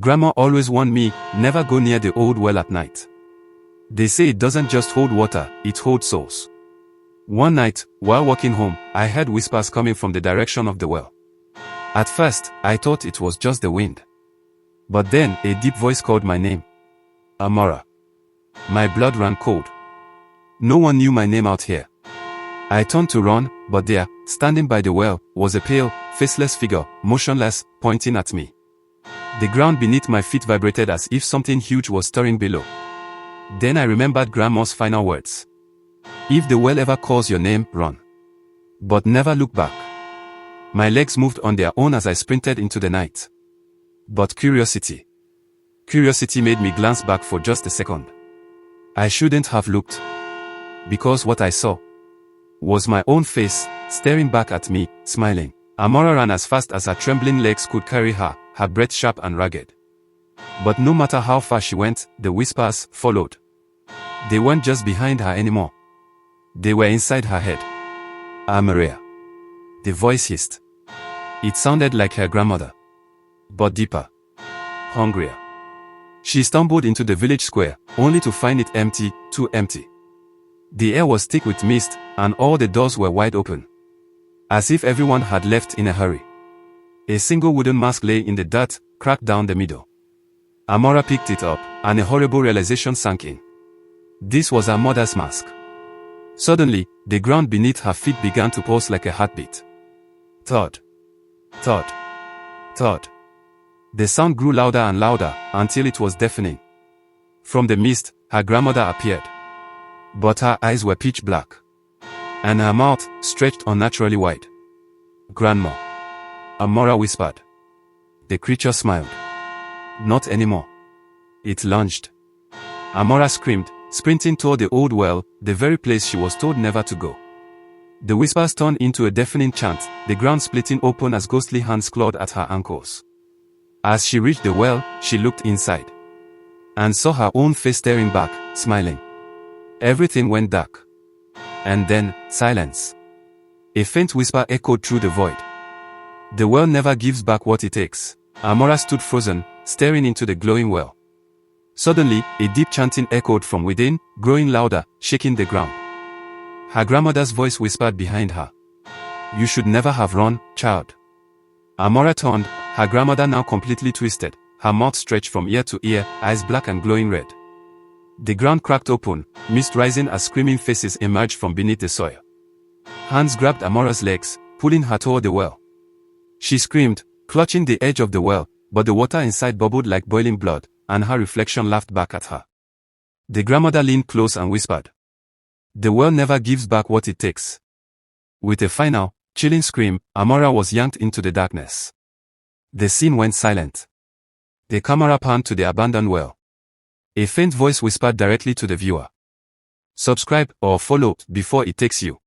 Grandma always warned me, never go near the old well at night. They say it doesn't just hold water, it holds souls. One night, while walking home, I heard whispers coming from the direction of the well. At first, I thought it was just the wind. But then, a deep voice called my name. Amara. My blood ran cold. No one knew my name out here. I turned to run, but there, standing by the well, was a pale, faceless figure, motionless, pointing at me. The ground beneath my feet vibrated as if something huge was stirring below. Then I remembered Grandma's final words. If the well ever calls your name, run. But never look back. My legs moved on their own as I sprinted into the night. But curiosity made me glance back for just a second. I shouldn't have looked. Because what I saw was my own face, staring back at me, smiling. Amara ran as fast as her trembling legs could carry her, her breath sharp and ragged. But no matter how far she went, the whispers followed. They weren't just behind her anymore. They were inside her head. Amara. The voice hissed. It sounded like her grandmother. But deeper. Hungrier. She stumbled into the village square, only to find it empty, too empty. The air was thick with mist, and all the doors were wide open. As if everyone had left in a hurry. A single wooden mask lay in the dirt, cracked down the middle. Amara picked it up, and a horrible realization sank in. This was her mother's mask. Suddenly, the ground beneath her feet began to pulse like a heartbeat. Thud. Thud. Thud. The sound grew louder and louder, until it was deafening. From the mist, her grandmother appeared. But her eyes were pitch black. And her mouth stretched unnaturally wide. Grandma. Amara whispered. The creature smiled. Not anymore. It lunged. Amara screamed, sprinting toward the old well, the very place she was told never to go. The whispers turned into a deafening chant, the ground splitting open as ghostly hands clawed at her ankles. As she reached the well, she looked inside. And saw her own face staring back, smiling. Everything went dark. And then, silence. A faint whisper echoed through the void. The well never gives back what it takes. Amara stood frozen, staring into the glowing well. Suddenly, a deep chanting echoed from within, growing louder, shaking the ground. Her grandmother's voice whispered behind her. You should never have run, child. Amara turned, her grandmother now completely twisted, her mouth stretched from ear to ear, eyes black and glowing red. The ground cracked open, mist rising as screaming faces emerged from beneath the soil. Hands grabbed Amara's legs, pulling her toward the well. She screamed, clutching the edge of the well, but the water inside bubbled like boiling blood, and her reflection laughed back at her. The grandmother leaned close and whispered. The well never gives back what it takes. With a final, chilling scream, Amara was yanked into the darkness. The scene went silent. The camera panned to the abandoned well. A faint voice whispered directly to the viewer. Subscribe or follow before it takes you.